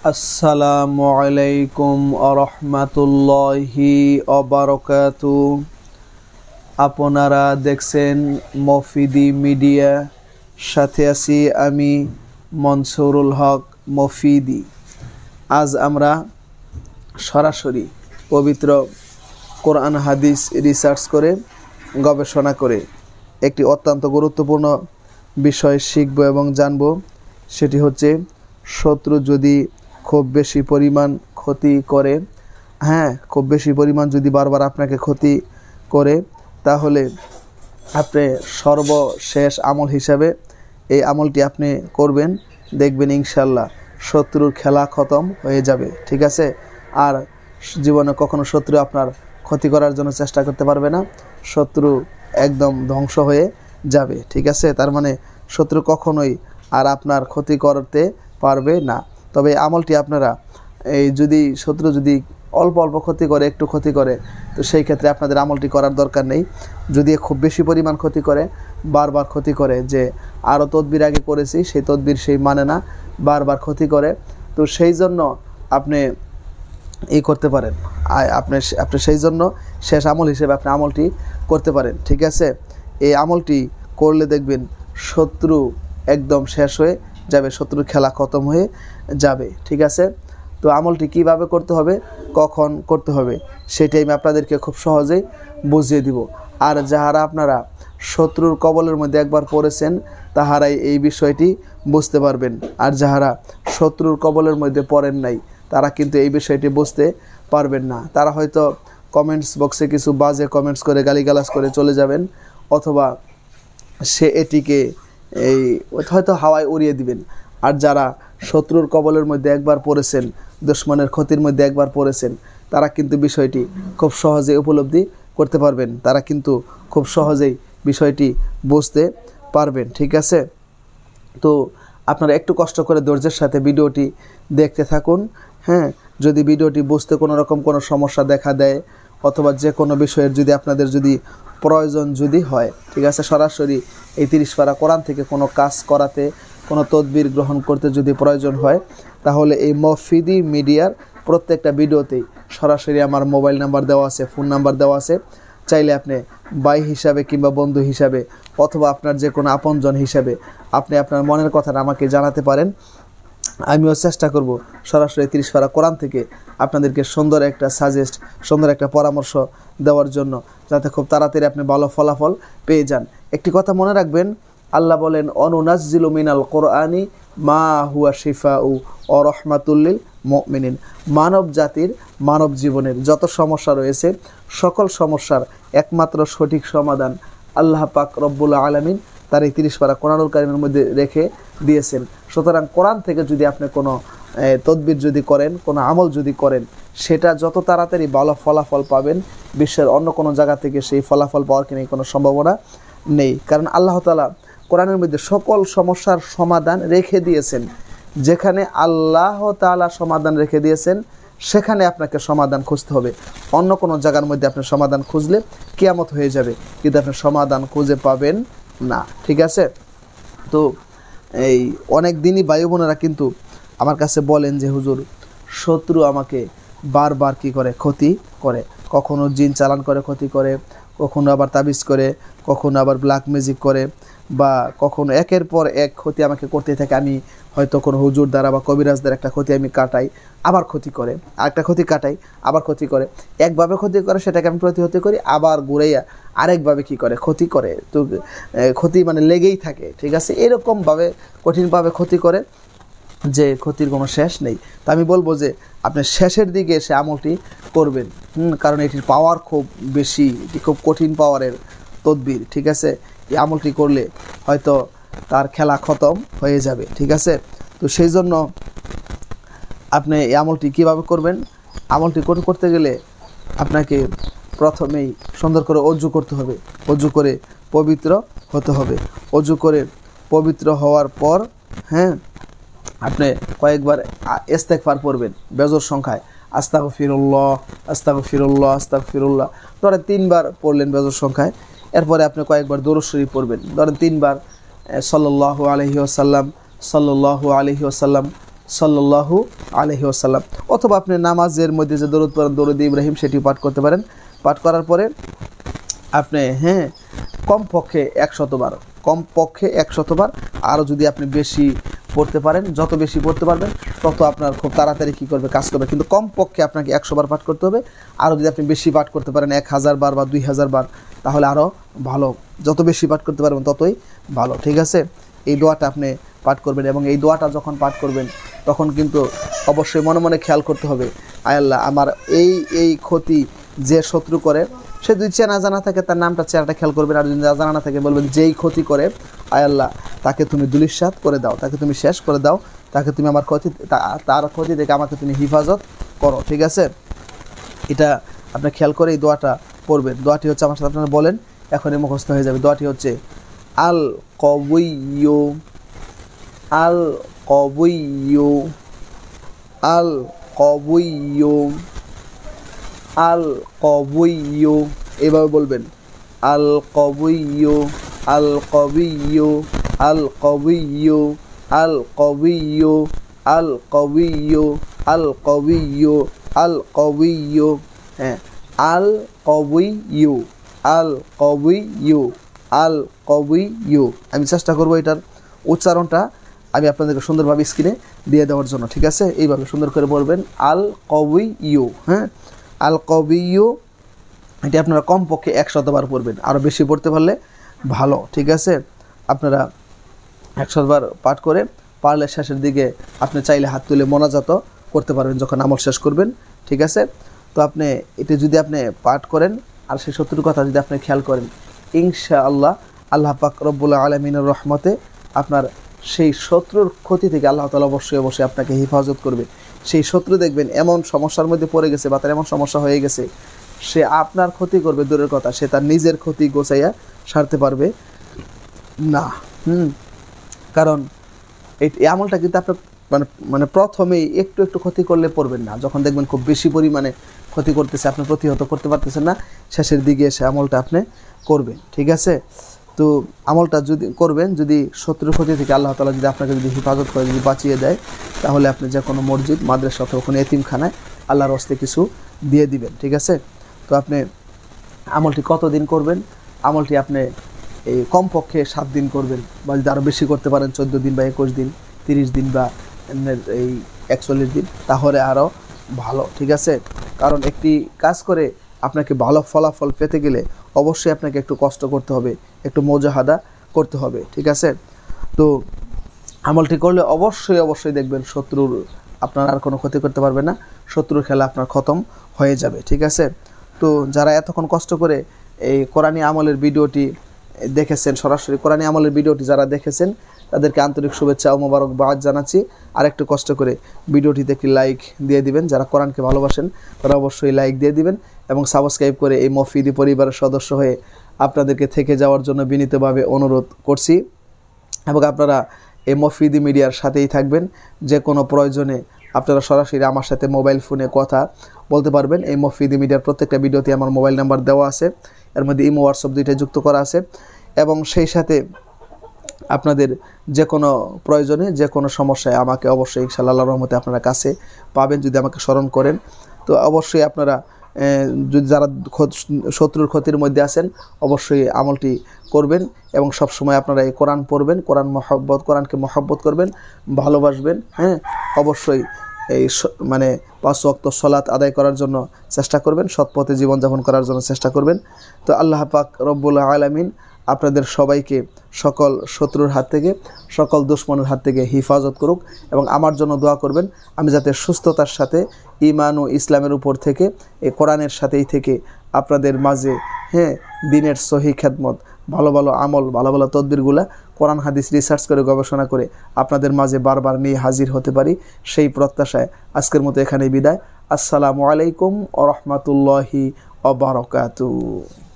আসসালামু আলাইকুম আরহামাতুল্লাহি ওয়াবারাকাতু। আপনারা দেখছেন মফিদি মিডিয়া, সাথে আছি আমি মনসুরুল হক মফিদি। আজ আমরা সরাসরি পবিত্র কোরআন হাদিস রিসার্চ করে গবেষণা করে একটি অত্যন্ত গুরুত্বপূর্ণ বিষয় শিখব এবং জানব। সেটি হচ্ছে শত্রু যদি খুব বেশি পরিমাণ ক্ষতি করে, খুব বেশি পরিমাণ যদি বারবার আপনাকে ক্ষতি করে, তাহলে আপনি সর্বশেষ আমল হিসাবে এই আমলটি আপনি করবেন, দেখবেন ইনশাল্লাহ শত্রুর খেলা খতম হয়ে যাবে। ঠিক আছে? আর জীবনে কখনো শত্রু আপনার ক্ষতি করার জন্য চেষ্টা করতে পারবে না, শত্রু একদম ধ্বংস হয়ে যাবে। ঠিক আছে? তার মানে শত্রু কখনোই আর আপনার ক্ষতি করতে পারবে না। তবে আমলটি আপনারা যদি শত্রু যদি অল্প অল্প ক্ষতি করে, একটু ক্ষতি করে, তো সেই ক্ষেত্রে আপনাদের আমলটি করার দরকার নেই। যদি খুব বেশি পরিমাণ ক্ষতি করে, বারবার ক্ষতি করে, যে আরও তদবির আগে করেছি সেই তদবির সেই মানে না, বারবার ক্ষতি করে, তো সেই জন্য আপনি করতে পারেন, আপনি সেই জন্য শেষ আমল হিসেবে আপনি আমলটি করতে পারেন। ঠিক আছে? এই আমলটি করলে দেখবেন শত্রু একদম শেষ হয়ে যাবে, শত্রুর খেলা খতম হয়ে যাবে। ঠিক আছে? তো আমলটি কিভাবে করতে হবে, কখন করতে হবে, সেটাই আমি আপনাদেরকে খুব সহজেই বুঝিয়ে দিব। আর যাহারা আপনারা শত্রুর কবলের মধ্যে একবার পড়েছেন, তাহারাই এই বিষয়টি বুঝতে পারবেন। আর যাহারা শত্রুর কবলের মধ্যে পড়েন নাই, তারা কিন্তু এই বিষয়টি বুঝতে পারবেন না। তারা হয়তো কমেন্টস বক্সে কিছু বাজে কমেন্টস করে গালিগালাজ করে চলে যাবেন, অথবা সে এটিকে হয়তো হাওয়ায় উড়িয়ে দিবেন। আর যারা শত্রুর কবলের মধ্যে একবার পড়েছেন, দুশমনের ক্ষতির মধ্যে একবার পড়েছেন, তারা কিন্তু বিষয়টি খুব সহজেই উপলব্ধি করতে পারবেন, তারা কিন্তু খুব সহজেই বিষয়টি বুঝতে পারবেন। ঠিক আছে? তো আপনারা একটু কষ্ট করে ধৈর্যের সাথে ভিডিওটি দেখতে থাকুন। যদি ভিডিওটি বুঝতে কোনো রকম কোনো সমস্যা দেখা দেয়, অথবা যে কোনো বিষয়ের যদি আপনাদের যদি প্রয়োজন যদি হয়, ঠিক আছে, সরাসরি এই 30 পারা কোরআন থেকে কোনো কাজ করাতে, কোনো তদবির গ্রহণ করতে যদি প্রয়োজন হয়, তাহলে এই মফিদি মিডিয়ার প্রত্যেকটা ভিডিওতেই সরাসরি আমার মোবাইল নাম্বার দেওয়া আছে, ফোন নাম্বার দেওয়া আছে। চাইলে আপনি ভাই হিসাবে কিংবা বন্ধু হিসাবে, অথবা আপনার যে কোনো আপনজন হিসাবে আপনি আপনার মনের কথাটা আমাকে জানাতে পারেন। আমিও চেষ্টা করব সরাসরি 30 পারা কোরআন থেকে আপনাদেরকে সুন্দর একটা সাজেস্ট, সুন্দর একটা পরামর্শ দেওয়ার জন্য, যাতে খুব তাড়াতাড়ি আপনি ভালো ফলাফল পেয়ে যান। একটি কথা মনে রাখবেন, আল্লাহ বলেন, অনুনাজ্জিলু মিনাল কোরআনি মা হুয়া শিফাউ ও রহমাতুল লিল মুমিনিন। মানব জাতির, মানব জীবনের যত সমস্যা রয়েছে, সকল সমস্যার একমাত্র সঠিক সমাধান আল্লাহ পাক রব্বুল আলামিন তার এই 30 পারা কোরআনুল কারীমের মধ্যে রেখে দিয়েছেন। সুতরাং কোরআন থেকে যদি আপনি কোনো তদবির যদি করেন, কোনো আমল যদি করেন, সেটা যত তাড়াতাড়ি ভালো ফলাফল পাবেন, বিশ্বের অন্য কোনো জায়গা থেকে সেই ফলাফল পাওয়ার কি কোনো সম্ভাবনা নেই। কারণ আল্লাহ তাআলা কোরআনের মধ্যে সকল সমস্যার সমাধান রেখে দিয়েছেন। যেখানে আল্লাহ তাআলা সমাধান রেখে দিয়েছেন, সেখানে আপনাকে সমাধান খুঁজতে হবে। অন্য কোনো জায়গার মধ্যে আপনি সমাধান খুঁজলে কিয়ামত হয়ে যাবে, কিন্তু আপনি সমাধান খুঁজে পাবেন না। ঠিক আছে? তো অনেক দিনই ভাই বোনেরা কিন্তু আমার কাছে বলেন যে, হুজুর, শত্রু আমাকে বারবার কি করে, ক্ষতি করে। কখনো জিন চালান করে ক্ষতি করে, কখনো আবার তাবিজ করে, কখনো আবার ব্ল্যাক ম্যাজিক করে, বা কখনো একের পর এক ক্ষতি আমাকে করতে থাকে। আমি হয়তো কোনো হুজুর দ্বারা বা কবিরাজদের একটা ক্ষতি আমি কাটাই, আবার ক্ষতি করে, আরেকটা ক্ষতি কাটাই, আবার ক্ষতি করে। একভাবে ক্ষতি করে সেটাকে আমি প্রতিহত করি, আবার ঘুরাইয়া আরেকভাবে কি করে, ক্ষতি করে। তো ক্ষতি মানে লেগেই থাকে। ঠিক আছে? এরকমভাবে কঠিনভাবে ক্ষতি করে যে ক্ষতির কোনো শেষ নেই। তো আমি বলবো যে আপনি শেষের দিকে এসে আমলটি করবেন, কারণ এটির পাওয়ার খুব বেশি, এটি খুব কঠিন পাওয়ারের তদবির। ঠিক আছে? এই আমলটি করলে হয়তো তার খেলা খতম হয়ে যাবে। ঠিক আছে? তো সেই জন্য আপনি এই আমলটি কীভাবে করবেন, আমলটি করতে গেলে আপনাকে প্রথমেই সুন্দর করে অজু করতে হবে, অজু করে পবিত্র হতে হবে। অজু করে পবিত্র হওয়ার পর আপনি কয়েকবার ইস্তেগফার পড়বেন বেজোর সংখ্যায়, আস্তাগফিরুল্লাহ আস্তাগফিরুল্লাহ আস্তাগফিরুল্লাহ, ধরেন 3 বার পড়লেন বেজোর সংখ্যায়। এরপরে আপনি কয়েকবার দরুদ শরীফ পড়বেন, ধরেন 3 বার সাল্লাল্লাহু আলাইহি ওয়াসাল্লাম সাল্লাল্লাহু আলাইহি ওয়াসাল্লাম সাল্লাল্লাহু আলাইহি ওয়াসাল্লাম। অথবা আপনি নামাজের মধ্যে যে দরুদ পড়েন দরুদ ইব্রাহিম সেটি পাঠ করতে পারেন। পাঠ করার পরে আপনি কমপক্ষে 100 বার, কমপক্ষে 100 বার। আরও যদি আপনি বেশি পড়তে পারেন, যত বেশি পড়তে পারবেন তত আপনার খুব তাড়াতাড়ি কী করবে, কাজ করবে। কিন্তু কমপক্ষে আপনাকে 100 বার পাঠ করতে হবে। আরও যদি আপনি বেশি পাঠ করতে পারেন 1000 বার বা 2000 বার, তাহলে আরও ভালো। যত বেশি পাঠ করতে পারবেন ততই ভালো, ঠিক আছে। এই দোয়াটা আপনি পাঠ করবেন এবং এই দোয়াটা যখন পাঠ করবেন তখন কিন্তু অবশ্যই মনে মনে খেয়াল করতে হবে, আয় আল্লাহ আমার এই ক্ষতি যে শত্রু করে, সে যদি চেনা জানা থাকে তার নামটা চেহারাটা খেয়াল করবেন। আর যদি জানা না থাকে বলবেন যেই ক্ষতি করে আয় আল্লাহ তাকে তুমি দুলিশাত করে দাও, তাকে তুমি শেষ করে দাও, তাকে তুমি আমার ক্ষতি, তার ক্ষতি থেকে আমাকে তুমি হেফাজত করো, ঠিক আছে। এটা আপনি খেয়াল করে এই দোয়াটা পড়বেন। দোয়াটি হচ্ছে, আমার সাথে আপনারা বলেন, এখনই মুখস্থ হয়ে যাবে। দোয়াটি হচ্ছে আল কবিয়্যু, আল কবিয়্যু, আল কবিয়্যু, আল কবিয়্যু। এভাবে বলবেন আল কবিয়্যু, আল কবিয়্যু, আল কবিয়্যু, আল কবিয়্যু, আল কবিয়্যু, আল কবিয়্যু, আল কবিয়্যু। হ্যাঁ, আল কবিয়্যু, আল কবিয়্যু, আল কবিয়্যু। আমি চেষ্টা করবো এটার উচ্চারণটা আমি আপনাদেরকে সুন্দরভাবে স্ক্রিনে দিয়ে দেওয়ার জন্য, ঠিক আছে। এইভাবে সুন্দর করে বলবেন আল কবিয়্যু। হ্যাঁ, আল কবিয়্যু, এটি আপনারা কমপক্ষে 100 বার পড়বেন, আরও বেশি পড়তে পারলে ভালো, ঠিক আছে। আপনারা 100 বার পাঠ করে পারলে শেষের দিকে আপনি চাইলে হাত তুলে মোনাজাত করতে পারবেন যখন আমল শেষ করবেন, ঠিক আছে। তো আপনি এটি যদি আপনি পাঠ করেন আর সেই শত্রুর কথা যদি আপনি খেয়াল করেন, ইনশাআল্লাহ আল্লাহ পাক রব্বুল আলামিনের রহমতে আপনার সেই শত্রুর ক্ষতি থেকে আল্লাহ তাআলা অবশ্যই আপনাকে হেফাজত করবে। সেই শত্রু দেখবেন এমন সমস্যার মধ্যে পড়ে গেছে বা তার এমন সমস্যা হয়ে গেছে, সে আপনার ক্ষতি করবে দূরের কথা, সে তার নিজের ক্ষতি গোছাইয়া সারতে পারবে না। কারণ এই আমলটা কিন্তু আপনার মানে প্রথমেই একটু একটু ক্ষতি করলে পড়বেন না, যখন দেখবেন খুব বেশি পরিমাণে ক্ষতি করতেছে, আপনি প্রতিহত করতে পারতেছেন না, শেষের দিকে এসে আমলটা আপনি করবেন, ঠিক আছে। তো আমলটা যদি করবেন, যদি শত্রুর ক্ষতি থেকে আল্লাহ তাআলা যদি আপনাকে যদি হেফাজত করে, যদি বাঁচিয়ে দেয়, তাহলে আপনি যে কোনো মসজিদ, মাদ্রাসা অথবা কোনো এতিমখানায় আল্লাহর হস্তে কিছু দিয়ে দিবেন, ঠিক আছে। তো আপনি আমলটি কতদিন করবেন? আমলটি আপনি এই কমপক্ষে 7 দিন করবেন, বা যদি আরও বেশি করতে পারেন 14 দিন বা 21 দিন, 30 দিন বা এই 41 দিন, তাহলে আরও ভালো, ঠিক আছে। কারণ একটি কাজ করে আপনাকে ভালো ফলাফল পেতে গেলে অবশ্যই আপনাকে একটু কষ্ট করতে হবে, একটু মুজাহাদা করতে হবে, ঠিক আছে। তো আমলটি করলে অবশ্যই দেখবেন শত্রুর আপনার আর কোনো ক্ষতি করতে পারবে না, শত্রুর খেলা আপনার খতম হয়ে যাবে, ঠিক আছে। তো যারা এতক্ষণ কষ্ট করে এই কোরআনী আমলের ভিডিওটি দেখেছেন, সরাসরি কোরআনী আমলের ভিডিওটি যারা দেখেছেন, তাদেরকে আন্তরিক শুভেচ্ছা ও মোবারকবাদ জানাচ্ছি। আর একটু কষ্ট করে ভিডিওটিতে একটি লাইক দিয়ে দিবেন, যারা কোরআনকে ভালোবাসেন তারা অবশ্যই লাইক দিয়ে দিবেন এবং সাবস্ক্রাইব করে এই মফিদি পরিবারের সদস্য হয়ে আপনাদেরকে থেকে যাওয়ার জন্য বিনীতভাবে অনুরোধ করছি। এবং আপনারা এই মফিদি মিডিয়ার সাথেই থাকবেন, যে কোনো প্রয়োজনে আপনারা সরাসরি আমার সাথে মোবাইল ফোনে কথা বলতে পারবেন। এই মফিদি মিডিয়ার প্রত্যেকটা ভিডিওতে আমার মোবাইল নাম্বার দেওয়া আছে, এর মধ্যে ইমো হোয়াটসঅ্যাপ দুইটাই যুক্ত করা আছে। এবং সেই সাথে আপনাদের যে কোনো প্রয়োজনে, যে কোনো সমস্যায় আমাকে অবশ্যই ইনশাআল্লাহ আল্লাহর রহমতে আপনারা কাছে পাবেন যদি আমাকে স্মরণ করেন। তো অবশ্যই আপনারা যদি যারা শত্রুর ক্ষতির মধ্যে আছেন অবশ্যই আমলটি করবেন এবং সব সময় আপনারা এই কোরআন পড়বেন, কোরআনকে মহব্বত করবেন, ভালোবাসবেন। হ্যাঁ, অবশ্যই এই মানে 5 ওয়াক্ত সালাত আদায় করার জন্য চেষ্টা করবেন, সৎ পথে জীবনযাপন করার জন্য চেষ্টা করবেন। তো আল্লাহ পাক রব্বুল আলামিন আপনাদের সবাইকে সকল শত্রুর হাত থেকে, সকল দুশমনের হাত থেকে হেফাজত করুক এবং আমার জন্য দোয়া করবেন, আমি যাতে সুস্থতার সাথে ঈমান ও ইসলামের উপর থেকে এই কোরআনের সাথেই থেকে আপনাদের মাঝে দিনের সহি খেদমত, ভালো ভালো আমল, ভালো ভালো তদবিরগুলা কোরআন হাদিস রিসার্চ করে গবেষণা করে আপনাদের মাঝে বারবার নিয়ে হাজির হতে পারি, সেই প্রত্যাশায় আজকের মতো এখানেই বিদায়। আসসালামু আলাইকুম ওয়া রাহমাতুল্লাহি ওয়া বারাকাতুহু।